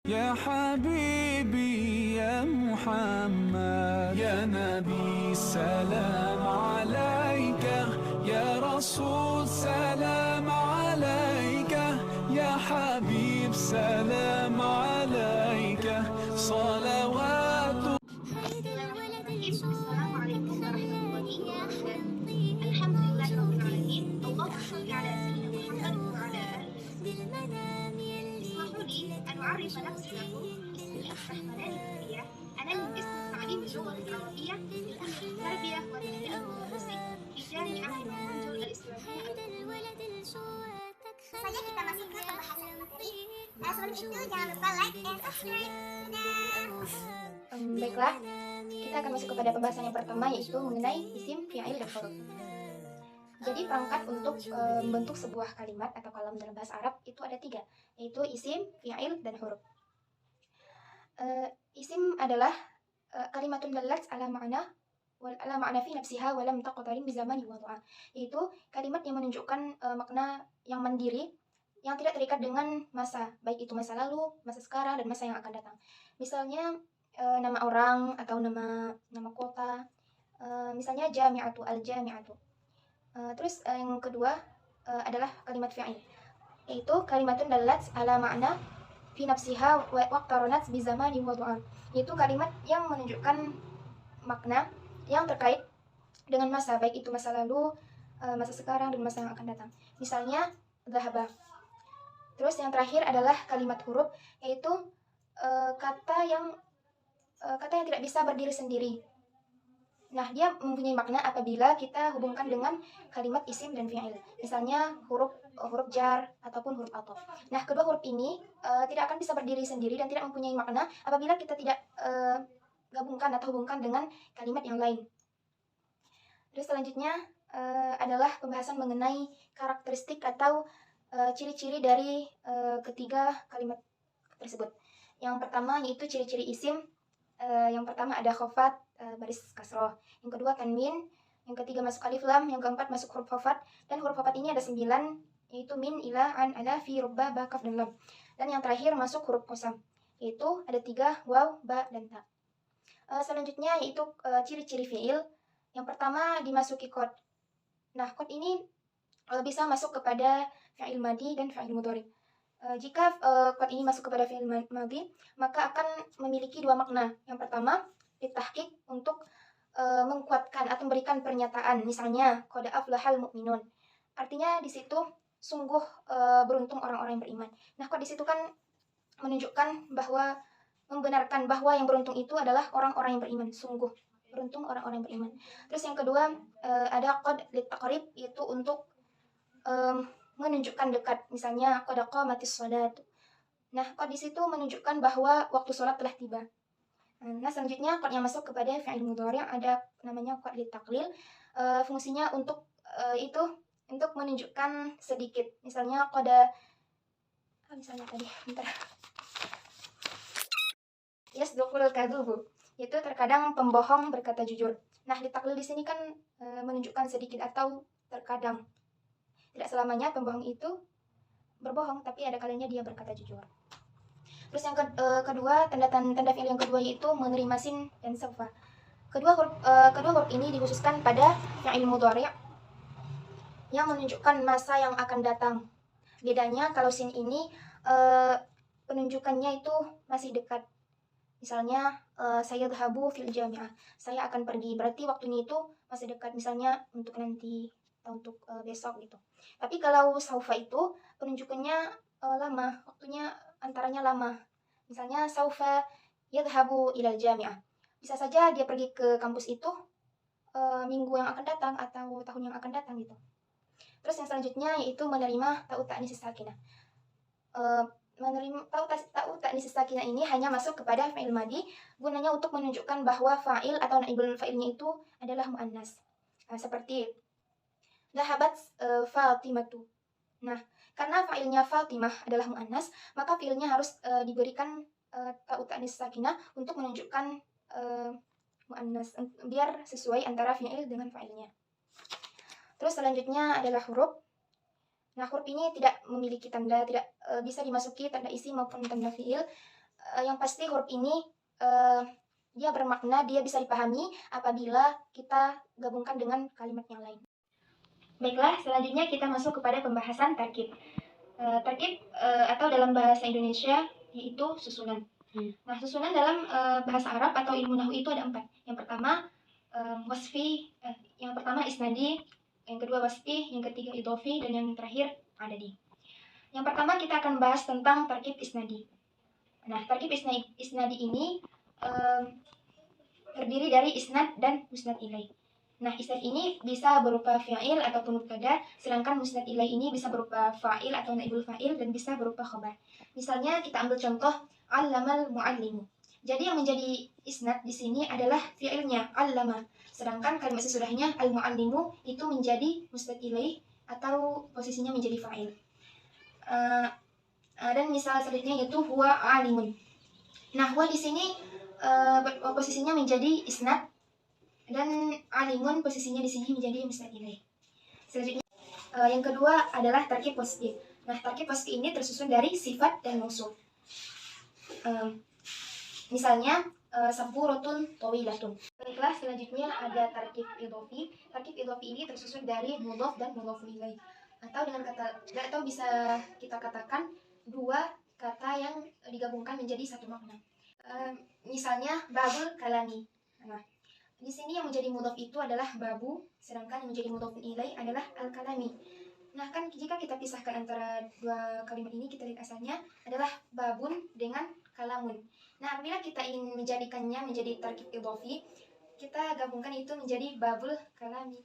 يا حبيبي يا محمد يا نبي سلام عليك يا رسول سلام عليك يا حبيب سلام عليك صلوات. السلام عليكم ورحمة الله وبركاته. الحمد لله رب العالمين، اللهم صل على سيدنا محمد وعلى آله وصحبه. اسمحوا لي أن أعرف نفسي لكم. اسمي رحمنان الكبيرة. أنا قسم تعليم اللغة العربية بالقسم التربية والتدريب الهندسي في جامعة المنهج الإسلامية الأردنية. Saja kita masuk ke pembahasan materi. Sebelum itu jangan lupa like dan subscribe. Baiklah, kita akan masuk kepada pembahasan yang pertama, yaitu mengenai isim, fi'il, dan huruf. Jadi perangkat untuk membentuk sebuah kalimat atau kalam dalam bahasa Arab itu ada 3, yaitu isim, fi'il, dan huruf. Isim adalah kalimatun dallat ala ma'na fi nafsiha wa lam taqtarin bi zamani wad'a, yaitu kalimat yang menunjukkan makna yang mandiri, yang tidak terikat dengan masa, baik itu masa lalu, masa sekarang, dan masa yang akan datang. Misalnya nama orang atau nama kota, misalnya jami'atu, al-jami'atu. Terus yang kedua adalah kalimat fi'il, yaitu kalimatun dallat ala ma'na fi nafsiha wa waqtaranat bi zamani wad'a, yaitu kalimat yang menunjukkan makna yang terkait dengan masa, baik itu masa lalu, masa sekarang, dan masa yang akan datang. Misalnya dhahaba. Terus yang terakhir adalah kalimat huruf, yaitu kata yang tidak bisa berdiri sendiri. Nah, dia mempunyai makna apabila kita hubungkan dengan kalimat isim dan fi'il. Misalnya huruf jar ataupun huruf athof. Nah, kedua huruf ini tidak akan bisa berdiri sendiri dan tidak mempunyai makna apabila kita tidak gabungkan atau hubungkan dengan kalimat yang lain. Terus selanjutnya adalah pembahasan mengenai karakteristik atau ciri-ciri dari ketiga kalimat tersebut. Yang pertama yaitu ciri-ciri isim. Yang pertama ada khofat, baris kasroh. Yang kedua tanwin. Yang ketiga masuk alif lam. Yang keempat masuk huruf khofat. Dan huruf khofat ini ada 9, yaitu min, ila, an, ala, fi, rubba, ba, kaf, dan lam. Dan yang terakhir masuk huruf qasam, yaitu ada 3, waw, ba, dan ta. Selanjutnya yaitu ciri-ciri fi'il. Yang pertama dimasuki kod. Nah, kod ini bisa masuk kepada fi'il madi dan fi'il mudhari. Jika kod ini masuk kepada fi'il madi, maka akan memiliki 2 makna. Yang pertama, ditahqiq, untuk menguatkan atau memberikan pernyataan. Misalnya, qad aflahal mu'minun. Artinya di situ sungguh beruntung orang-orang yang beriman. Nah, kod di situ kan menunjukkan bahwa membenarkan bahwa yang beruntung itu adalah orang-orang yang beriman. Sungguh beruntung orang-orang yang beriman. Terus yang kedua ada qad litaqrib, yaitu untuk menunjukkan dekat. Misalnya qad qamatis shalah. Nah, qad di situ menunjukkan bahwa waktu sholat telah tiba. Nah, selanjutnya qad yang masuk kepada fi'il mudhari ada namanya qad litaqlil. Fungsinya untuk untuk menunjukkan sedikit. Misalnya misalnya tadi yasduqul kadzubu, yaitu terkadang pembohong berkata jujur. Nah, ditaklil di sini kan menunjukkan sedikit atau terkadang. Tidak selamanya pembohong itu berbohong, tapi ada kalanya dia berkata jujur. Terus yang kedua, tanda fi'il yang kedua yaitu menerima sin dan saufa. Kedua huruf ini dikhususkan pada fi'il mudhari' yang menunjukkan masa yang akan datang. Bedanya kalau sin ini penunjukannya itu masih dekat. Misalnya saya dhahabu fil jami'ah, saya akan pergi, berarti waktunya itu masih dekat, misalnya untuk nanti atau untuk besok gitu. Tapi kalau saufa itu penunjukannya lama, waktunya antaranya lama. Misalnya saufa yadhabu ilal jami'ah, bisa saja dia pergi ke kampus itu minggu yang akan datang atau tahun yang akan datang gitu. Terus yang selanjutnya yaitu menerima ta'u ta'nis sakinah. Menerima ta'u ta'nis sakinah ini hanya masuk kepada fi'il madi, gunanya untuk menunjukkan bahwa fa'il atau naibul fa'ilnya itu adalah muannas. Seperti dhahabat Fatimatu. Nah, karena fa'ilnya Fatimah adalah muannas, maka fi'ilnya harus diberikan ta'u ta'nis sakinah untuk menunjukkan muannas, biar sesuai antara fi'il dengan fa'ilnya. Terus selanjutnya adalah huruf. Nah, huruf ini tidak memiliki tanda, tidak bisa dimasuki tanda isim maupun tanda fi'il. Yang pasti huruf ini dia bermakna, dia bisa dipahami apabila kita gabungkan dengan kalimat yang lain. Baiklah, selanjutnya kita masuk kepada pembahasan tarkib. Tarkib atau dalam bahasa Indonesia yaitu susunan. Nah, susunan dalam bahasa Arab atau ilmu nahwu itu ada 4. Yang pertama wasfi, yang pertama isnadi, yang kedua wasfi, yang ketiga idhofi, dan yang terakhir adadi. Yang pertama kita akan bahas tentang tarkib isnadi. Nah, tarkib isnadi ini terdiri dari isnad dan musnad ilaih. Nah, isnad ini bisa berupa fi'il ataupun mubtada, sedangkan musnad ilaih ini bisa berupa fa'il atau naibul fa'il dan bisa berupa khabar. Misalnya kita ambil contoh allamal muallimu. Jadi yang menjadi isnad di sini adalah fi'ilnya allama, sedangkan kalimat sesudahnya al-muallimu itu menjadi musnad ilaih atau posisinya menjadi fa'il. Dan misal selanjutnya yaitu huwa alimun. Nah, huwa di sini posisinya menjadi isnad dan alimun posisinya di sini menjadi musnad ilaih. Selanjutnya yang kedua adalah tarkib wasfi. Nah, tarkib wasfi ini tersusun dari sifat dan mausul. Misalnya saburotun tawilatun. Baiklah, selanjutnya ada tarkib idhofi. Tarkib idhofi ini tersusun dari mudhof dan mudhof ilaih. Atau bisa kita katakan dua kata yang digabungkan menjadi satu makna. Misalnya babul kalami. Nah, di sini yang menjadi mudhof itu adalah babu, sedangkan yang menjadi mudhof ilaih adalah al-kalami. Nah, kan jika kita pisahkan antara dua kalimat ini, kita lihat asalnya adalah babun dengan kalamun. Nah, apabila kita ingin menjadikannya menjadi tarkib idhofi, kita gabungkan itu menjadi babul kalami.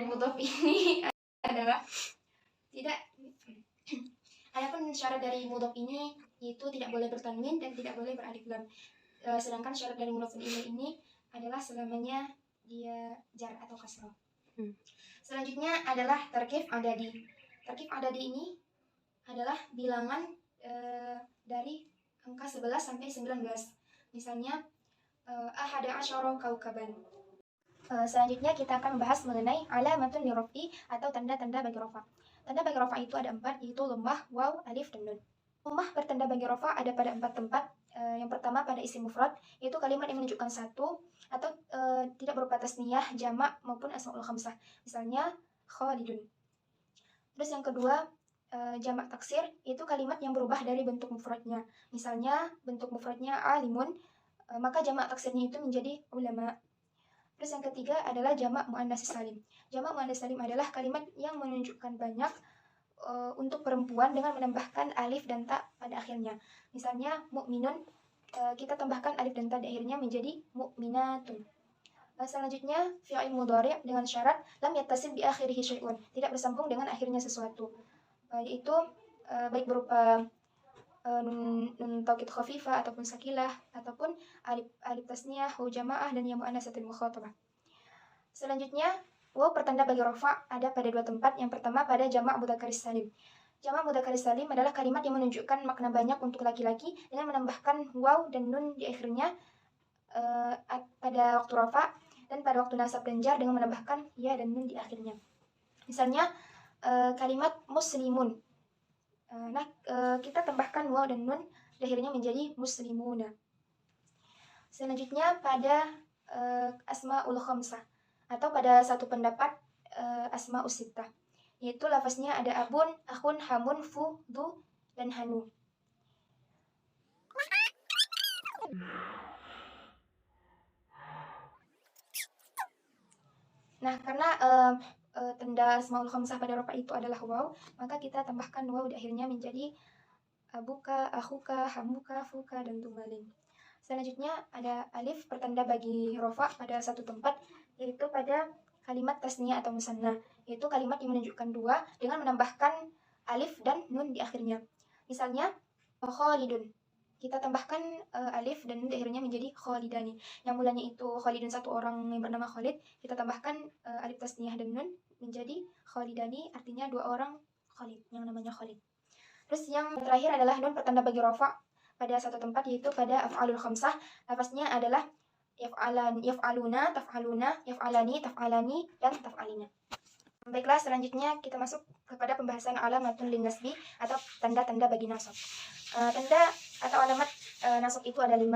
Mudhof ini adalah tidak. Adapun syarat dari mudhof ini itu tidak boleh bertanwin dan tidak boleh beralif lam. Sedangkan syarat dari mudhof ilaih ini adalah selamanya dia jar atau kasroh. Selanjutnya adalah tarkib adadi. Tarkib adadi ini adalah bilangan dari angka 11 sampai 19. Misalnya ahada asyara kaukaban. Selanjutnya kita akan membahas mengenai alamatun liraf'i atau tanda-tanda bagi rafa. Tanda bagi rafa itu ada 4, yaitu lemah, waw, alif, dan nun. Lemah bertanda bagi rafa ada pada 4 tempat. Yang pertama pada isim mufrad, yaitu kalimat yang menunjukkan satu atau tidak berupa tasniyah, jamak maupun asmaul khamsah. Misalnya khalidun. Terus yang kedua jamak taksir, yaitu kalimat yang berubah dari bentuk mufradnya. Misalnya bentuk mufradnya alimun, maka jamak taksirnya itu menjadi ulama. Terus yang ketiga adalah jamak muannats salim. Jamak muannats salim adalah kalimat yang menunjukkan banyak untuk perempuan dengan menambahkan alif dan ta pada akhirnya. Misalnya mukminun, kita tambahkan alif dan ta di akhirnya menjadi mukminatun. Selanjutnya fi'il mudhari' dengan syarat lam yattasil bi akhirihi syai'un, tidak bersambung dengan akhirnya sesuatu. Yaitu baik berupa nun taukid khafifah ataupun sakilah ataupun alif tasniyah, hu jamaah, dan ya muannatsatul mukhatabah. Selanjutnya waw pertanda bagi rafa ada pada 2 tempat. Yang pertama pada jamak mudzakkar salim. Jamak mudzakkar salim adalah kalimat yang menunjukkan makna banyak untuk laki-laki dengan menambahkan waw dan nun di akhirnya pada waktu rafa, dan pada waktu nasab dan jar dengan menambahkan ya dan nun di akhirnya. Misalnya kalimat muslimun. Kita tambahkan waw dan nun di akhirnya menjadi muslimuna. Selanjutnya pada asmaul khamsah atau pada satu pendapat asmaus sittah, yaitu lafaznya ada abun, akhun, hamun, fu, du, dan hanu. Nah, karena tanda asmaul khamsah pada rafa itu adalah waw, maka kita tambahkan waw di akhirnya menjadi abuka, akhuka, hamuka, fuka, dan tumalin. Selanjutnya ada alif pertanda bagi rafa pada satu tempat, yaitu pada kalimat tasniyah atau musanna, yaitu kalimat yang menunjukkan 2 dengan menambahkan alif dan nun di akhirnya. Misalnya khalidun, kita tambahkan alif dan nun di akhirnya menjadi khalidani. Yang mulanya itu khalidun, satu orang yang bernama Khalid, kita tambahkan alif tasniyah dan nun menjadi khalidani, artinya 2 orang Khalid yang namanya Khalid. Terus yang terakhir adalah nun pertanda bagi rafa pada satu tempat, yaitu pada af'alul khamsah. Lafaznya adalah yaf'alan, yaf'aluna, taf'aluna, yaf'alani, taf'alani, dan taf'alina. Baiklah, selanjutnya kita masuk kepada pembahasan alamatun lin nasbi atau tanda-tanda bagi nasab. Tanda atau alamat nasab itu ada 5,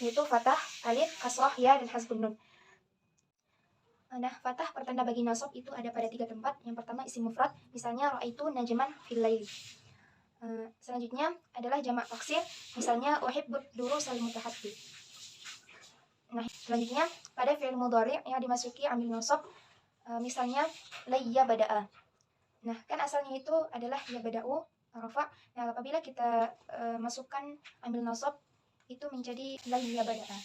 yaitu fathah, alif, kasrah, ya, dan hasbun nun. Nah, fathah pertanda bagi nasab itu ada pada 3 tempat. Yang pertama isim mufrad, misalnya ra'aitu najman fil laili. Selanjutnya adalah jamak taksir, misalnya uhibbud durusal mutahaddi. Nah, selanjutnya pada fi'il mudhari' yang dimasuki amil nasab, misalnya layya bada'a. Nah, kan asalnya itu adalah ya bada'u rafa'. Nah, apabila kita masukkan amil nasab itu menjadi layya bada'a.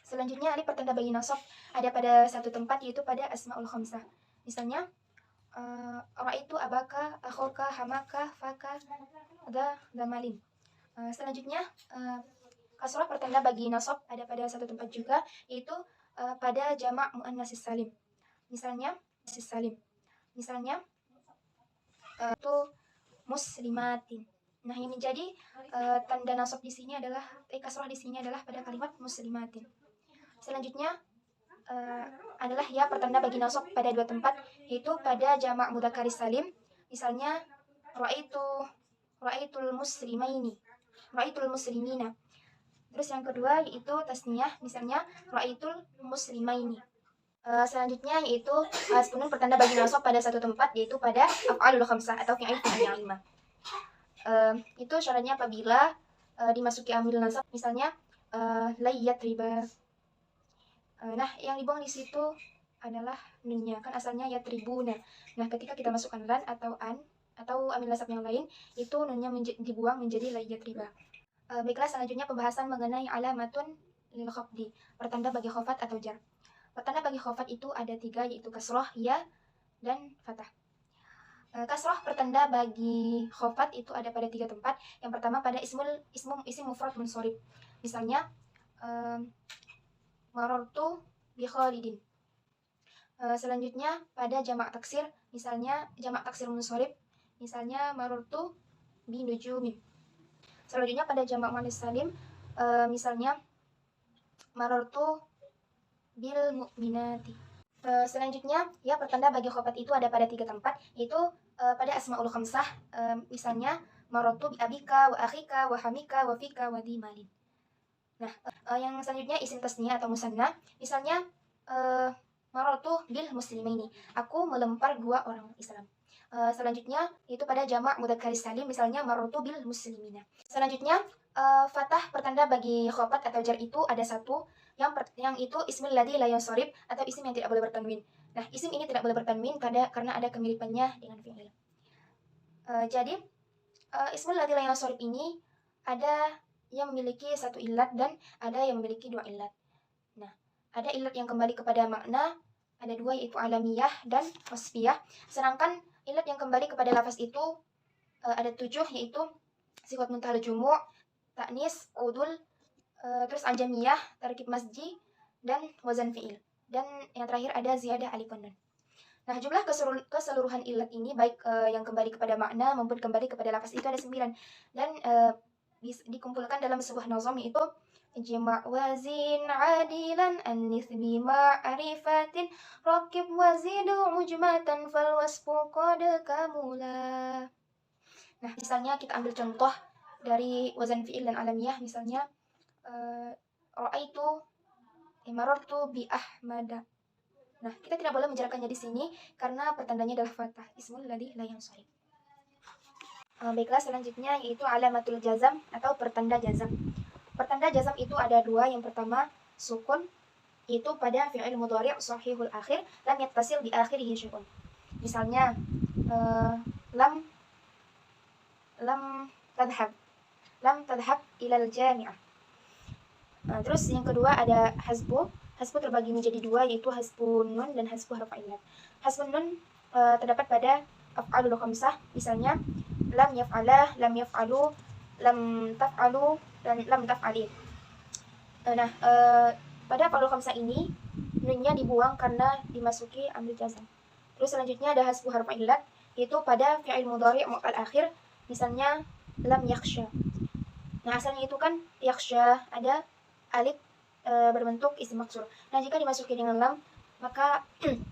Selanjutnya alif pertanda bagi nasab ada pada 1 tempat, yaitu pada asmaul khamsah. Misalnya ra'aitu abaka, akhoka, hamaka, faka, zamalin. Selanjutnya kasrah pertanda bagi nasab ada pada 1 tempat juga, yaitu pada jamak muannas salim. Misalnya itu muslimatin. Nah, yang menjadi tanda nasab di sini adalah kasrah di sini adalah pada kalimat muslimatin. Selanjutnya adalah ya pertanda bagi nasab pada 2 tempat, yaitu pada jamak mudzakkar salim. Misalnya ra'aitul muslimaini, ra'aitul muslimina. Terus yang kedua yaitu tasniyah, misalnya ra'aitul muslimaini. Selanjutnya yaitu hasbun nun pertanda bagi nasab pada 1 tempat, yaitu pada af'alul khamsah atau fi'il yang 5. Itu syaratnya apabila dimasuki amil nasab, misalnya layyat riba. Nah, yang dibuang di situ adalah nunnya, kan asalnya yatribuna. Nah, ketika kita masukkan lan atau an atau amil nasab yang lain, itu nunnya dibuang menjadi layyat riba. Baiklah, selanjutnya pembahasan mengenai alamatun lil khafdi, pertanda bagi khafat atau jar. Pertanda bagi khafat itu ada 3, yaitu kasrah, ya, dan fathah. Kasrah pertanda bagi khafat itu ada pada 3 tempat. Yang pertama pada isim mufrad munsorib. Misalnya marartu bi Khalidin. Selanjutnya pada jamak taksir, misalnya jamak taksir munsorib, misalnya marartu bi nujumin. Selanjutnya pada jamak muannas salim, misalnya marartu bil mu'minati. Selanjutnya ya pertanda bagi khafat itu ada pada 3 tempat, yaitu pada asmaul khamsah, misalnya marartu bi abika wa akhika wa hamika wa fika wa dimalin. Nah, yang selanjutnya isim tasniyah atau musanna, misalnya marartu bil muslimaini, aku melempar 2 orang Islam. Selanjutnya itu pada jamak mudzakkar salim, misalnya marartu bil muslimina. Selanjutnya fathah pertanda bagi khafat atau jar itu ada 1, yang itu ismul ladzi la yansharif atau isim yang tidak boleh bertanwin. Nah, isim ini tidak boleh bertanwin karena ada kemiripannya dengan fi'il. Jadi ismul ladzi la yansharif ini ada yang memiliki 1 ilat dan ada yang memiliki 2 ilat. Nah, ada ilat yang kembali kepada makna, ada 2, yaitu alamiyah dan wasfiyah. Sedangkan ilat yang kembali kepada lafaz itu ada 7, yaitu sifat muntahal jumu', ta'nis, udul, terus aljamiyah, tarkib masji, dan wazan fi'il. Dan yang terakhir ada ziyadah alif nun. Nah, jumlah keseluruhan ilat ini baik yang kembali kepada makna maupun kembali kepada lafaz itu ada 9. Dan dikumpulkan dalam sebuah nazam, yaitu jima' wazin adilan an-nis bi ma'rifatin rakib wazidu ujmatan fal wasfu qad kamula. Nah, misalnya kita ambil contoh dari wazan fi'il dan alamiyah, misalnya ra'aitu marartu bi ahmada. Nah, kita tidak boleh menjarakkannya di sini karena pertandanya adalah fathah, ismul ladzi la yansharif. Baiklah, selanjutnya yaitu alamatul jazam atau pertanda jazam. Pertanda jazam itu ada 2. Yang pertama sukun, itu pada fi'il mudhari' sahihul akhir lam yattasil bi akhirihi syai'un. Misalnya lam tadhhab ilal jami'ah. Terus yang kedua ada hasbu. Hasbu terbagi menjadi 2, yaitu hasbun nun dan hasbu harf illat. Hasbun nun terdapat pada af'alul khamsah, misalnya lam yaf'alah, lam yaf'alu, lam taf'alu, dan lam taf'ali. Nah, pada af'alul khamsah ini nunnya dibuang karena dimasuki amil jazam. Terus selanjutnya ada hasbu harf illat, yaitu pada fi'il mudhari' mu'tal akhir, misalnya lam yakhsha. Nah, asalnya itu kan yakhsha, ada alif berbentuk isim maksur. Nah, jika dimasuki dengan lam, maka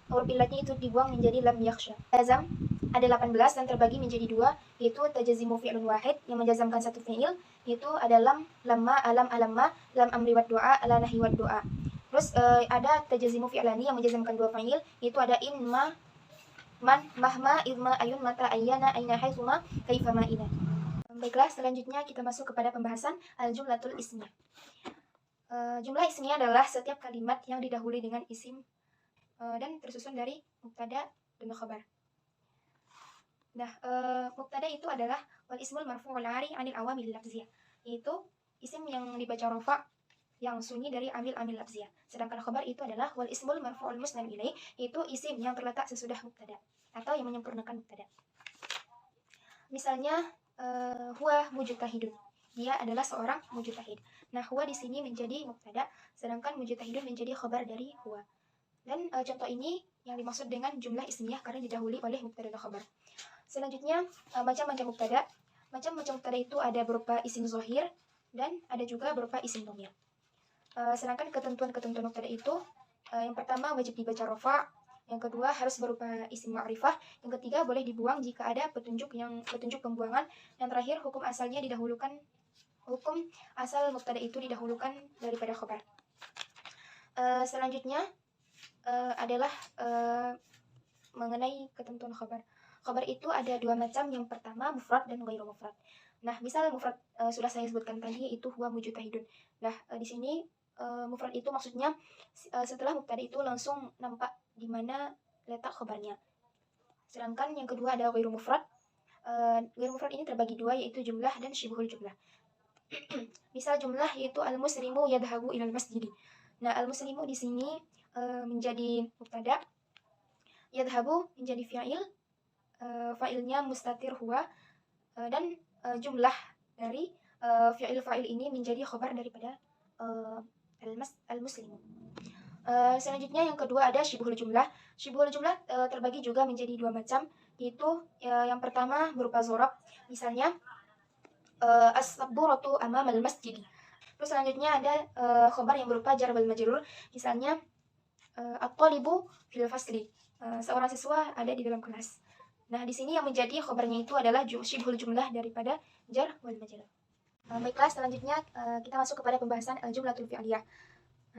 huruf illatnya itu dibuang menjadi lam yakhsha. Jazam ada 18 dan terbagi menjadi dua, yaitu tajazimu fi'lun wahid yang menjazamkan satu fi'il, yaitu ada lam, lamma, alam, alamma, lam amri wad doa, ala nahi wad doa. Terus ada tajazimu fi'lani yang menjazamkan dua fi'il, yaitu ada in, ma, man, mahma, idma, ayun, mata, ayyana, aina, haitsuma, kaifama, ina. Baiklah, selanjutnya kita masuk kepada pembahasan al-jumlatul ismiyah. Jumlah ismiyah adalah setiap kalimat yang didahului dengan isim dan tersusun dari mubtada dan khabar. Nah, mubtada itu adalah wal ismul marfu'ul 'ari 'anil awamil lafziyah, yaitu isim yang dibaca rafa yang sunyi dari amil-amil lafziyah. Sedangkan khabar itu adalah wal ismul marfu'ul musnad ilaih, yaitu isim yang terletak sesudah mubtada atau yang menyempurnakan mubtada. Misalnya huwa mujtahidun. Dia adalah seorang mujtahid. Nah, huwa di sini menjadi mubtada, sedangkan mujtahidun menjadi khabar dari huwa. Dan contoh ini yang dimaksud dengan jumlah ismiyah karena didahului oleh mubtada dan khabar. Selanjutnya, macam-macam mubtada. Macam-macam mubtada itu ada berupa isim zahir dan ada juga berupa isim dhamir. Sedangkan ketentuan-ketentuan mubtada itu, yang pertama wajib dibaca rafa, yang kedua harus berupa isim ma'rifah, yang ketiga boleh dibuang jika ada petunjuk pembuangan, dan terakhir hukum asalnya didahulukan, hukum asal mubtada itu didahulukan daripada khabar. Selanjutnya adalah mengenai ketentuan khabar. Khabar itu ada dua macam, yang pertama mufrad dan ghairu mufrad. Nah, misal mufrad sudah saya sebutkan tadi, itu huwa mujtahidun. Nah, di sini mufrad itu maksudnya setelah mubtada itu langsung nampak di mana letak khabarnya. Sedangkan yang kedua ada ghairu mufrad. Ghairu mufrad ini terbagi dua, yaitu jumlah dan syibhul jumlah. Misal jumlah yaitu al-muslimu yadhabu ilal masjidi. Nah, al-muslimu di sini menjadi mubtada, yadhabu menjadi fa'il, fa'ilnya mustatir huwa, dan jumlah dari fa'il ini menjadi khabar daripada al-muslimu. Selanjutnya yang kedua ada syibhul jumlah. Syibhul jumlah terbagi juga menjadi dua macam, yaitu yang pertama berupa zorob, misalnya as-sabburatu amamal masjid. Terus selanjutnya ada khabar yang berupa jar wal majrur, misalnya at-talibu fil fasli, seorang siswa ada di dalam kelas. Nah, di sini yang menjadi khabarnya itu adalah syibhul jumlah daripada jar wal majrur. Baiklah, selanjutnya kita masuk kepada pembahasan al-jumlatul fi'liyah.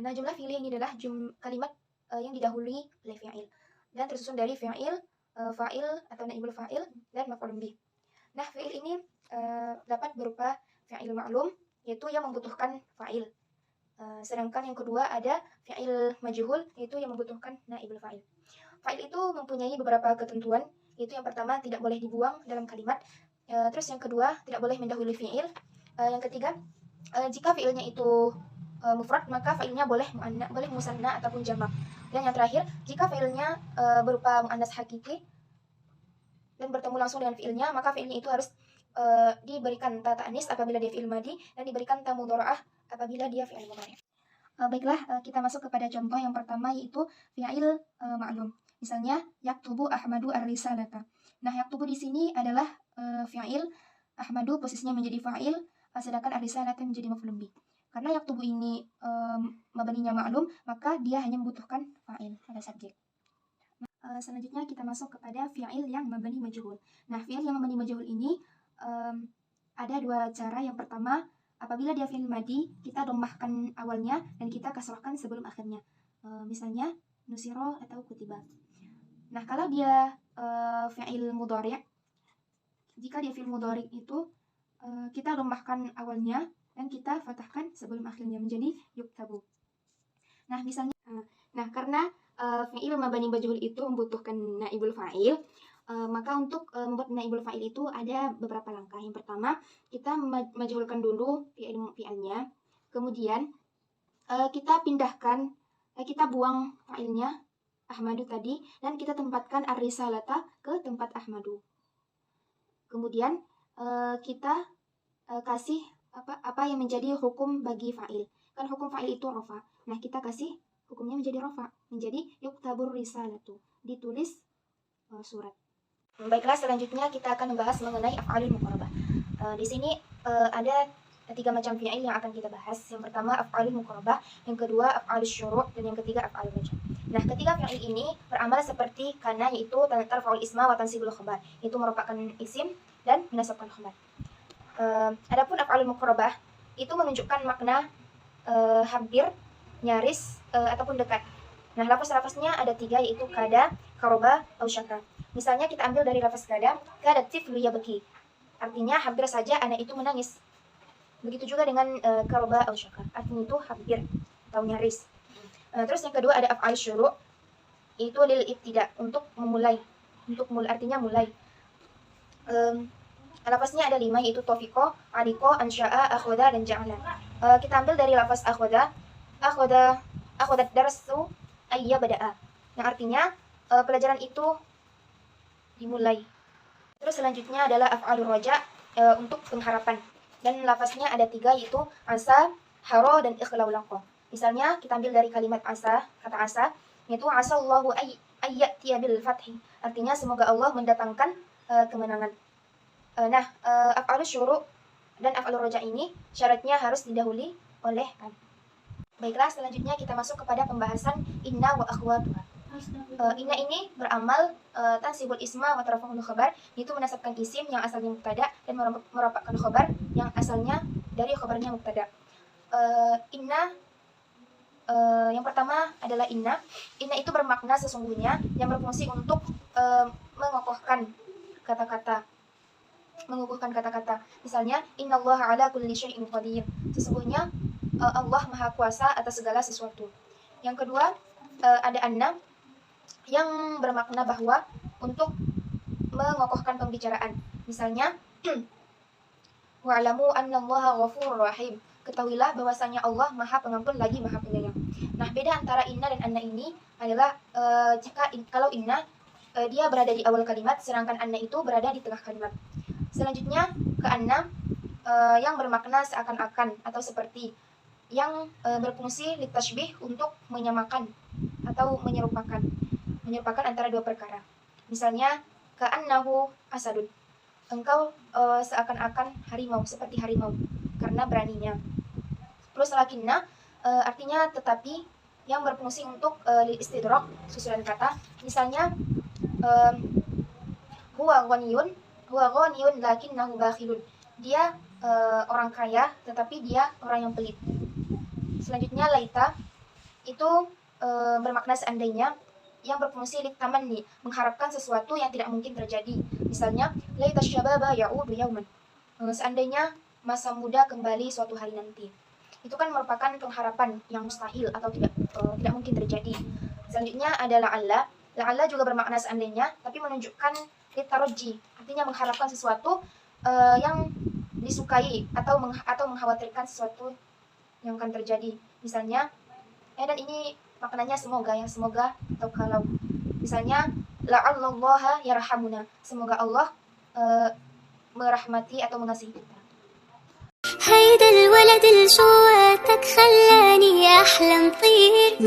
Nah, jumlah fi'liyah ini adalah kalimat yang didahului oleh fi'il dan tersusun dari fi'il, fa'il atau naibul fa'il, dan maf'ulun bih. Nah, fi'il ini dapat berupa fi'il ma'lum, yaitu yang membutuhkan fa'il. Sedangkan yang kedua ada fi'il majhul, yaitu yang membutuhkan naibul fa'il. Fa'il itu mempunyai beberapa ketentuan, yaitu yang pertama tidak boleh dibuang dalam kalimat, terus yang kedua tidak boleh mendahului fi'il, yang ketiga jika fi'ilnya itu mufrad maka fa'ilnya boleh musanna ataupun jamak, dan yang terakhir jika fi'ilnya berupa muannas hakiki dan bertemu langsung dengan fi'ilnya, maka fi'ilnya itu harus diberikan ta ta'nis apabila dia fi'il madi dan diberikan ta mudharaah apabila dia fi'il mudhari'. Baiklah, kita masuk kepada contoh yang pertama, yaitu fi'il ma'lum. Misalnya yaktubu Ahmadu ar-risalata. Nah, yaktubu di sini adalah fi'il, Ahmadu posisinya menjadi fa'il, sedangkan ar-risalata menjadi maf'ulun bih. Karena yaktubu ini mabaninya ma'lum, maka dia hanya membutuhkan fa'il pada subjek. Selanjutnya kita masuk kepada fi'il yang mabani majhul. Nah, fi'il yang mabani majhul ini ada dua cara. Yang pertama, apabila dia fi'il madi, kita dhammahkan awalnya dan kita kasrahkan sebelum akhirnya. Misalnya nusiro atau kutiba. Nah, kalau dia fi'il mudhari', jika dia fi'il mudhari' itu kita dhammahkan awalnya dan kita fathahkan sebelum akhirnya menjadi yuktabu. Nah, misalnya karena fi'il mabani majhul itu membutuhkan naibul fa'il, maka untuk membuat naibul fa'il itu ada beberapa langkah. Yang pertama, kita majhulkan dulu fi'ilnya, kemudian kita pindahkan, kita buang fa'ilnya Ahmadu tadi dan kita tempatkan ar-risalata ke tempat Ahmadu. Kemudian kita kasih apa yang menjadi hukum bagi fa'il. Kan hukum fa'il itu rafa. Nah, kita kasih hukumnya menjadi rafa, menjadi yuktabur risalatu, ditulis surat. Baiklah, selanjutnya kita akan membahas mengenai af'alul muqarabah. Di sini ada tiga macam fi'il yang akan kita bahas. Yang pertama af'alul muqarabah, yang kedua af'alus syuru', dan yang ketiga af'alul raja'. Nah, ketiga fi'il ini beramal seperti kana, yaitu tarfa'ul isma wa tansibul khabar, itu merupakan isim dan menasabkan khabar. Adapun af'alul muqarabah itu menunjukkan makna hampir, nyaris, ataupun dekat. Nah, lafaz-lafaznya ada 3, yaitu kada, karoba, atau syaka. Misalnya kita ambil dari lafaz kada tiflu yabki, artinya hampir saja anak itu menangis. Begitu juga dengan karoba atau syaka, artinya itu hampir atau nyaris. Terus yang kedua ada af'al syuru', itu lil ibtida, untuk memulai, artinya mulai. Lafaznya ada 5, yaitu tofiqo, aliko, ansya'a, akhoda, dan ja'ala. Kita ambil dari lafaz akhoda darsu ayya bada'a, yang artinya pelajaran itu dimulai. Terus selanjutnya adalah af'alur raja', untuk pengharapan. Dan lafaznya ada 3, yaitu asa, haro, dan ikhlaulaqo. Misalnya kita ambil dari kalimat asa, kata asa, yaitu asallahu ayyatiya bil fathi, artinya semoga Allah mendatangkan kemenangan. Nah, af'alus syuru' dan af'alur raja' ini syaratnya harus didahului oleh an. Baiklah, selanjutnya kita masuk kepada pembahasan inna wa akhwatuha. Inna ini beramal tansibul isma wa tarfa'ul khabar, yaitu menasabkan isim yang asalnya mubtada dan merapakkan khabar yang asalnya dari khabarnya mubtada. Inna, yang pertama adalah inna. Inna itu bermakna sesungguhnya, yang berfungsi untuk mengokohkan kata-kata. Misalnya, innallaha ala kulli syai'in qadir, sesungguhnya Allah maha kuasa atas segala sesuatu. Yang kedua ada anna, yang bermakna bahwa untuk mengokohkan pembicaraan. Misalnya, wa'lamu annallaha ghafurur rahim, ketahuilah bahwasanya Allah maha pengampun lagi maha penyayang. Nah, beda antara inna dan anna ini adalah kalau inna dia berada di awal kalimat, sedangkan anna itu berada di tengah kalimat. Selanjutnya ke anna, yang bermakna seakan-akan atau seperti, yang berfungsi litashbih, untuk menyamakan atau menyerupakan antara dua perkara. Misalnya, ka'annahu asadun, engkau seakan-akan harimau, seperti harimau, karena beraninya. Terus lakinna, artinya tetapi, yang berfungsi untuk istidrak, susulan kata. Misalnya, huwa ghaniyun lakinnahu bakhilun, dia orang kaya tetapi dia orang yang pelit. Selanjutnya laita, itu bermakna seandainya, yang berfungsi litamanni, mengharapkan sesuatu yang tidak mungkin terjadi. Misalnya, laita syababa ya'udu yauman, seandainya masa muda kembali suatu hari nanti. Itu kan merupakan pengharapan yang mustahil atau tidak mungkin terjadi. Selanjutnya ada la'alla. La'alla juga bermakna seandainya, tapi menunjukkan litarji, artinya mengharapkan sesuatu yang disukai atau mengkhawatirkan sesuatu yang akan terjadi. Misalnya, dan ini maknanya semoga, ya, semoga atau kalau. Misalnya, la'allallaha yarhamuna, semoga Allah merahmati atau mengasihi kita. هيدا الولد الجواتك خلاني أحلم طير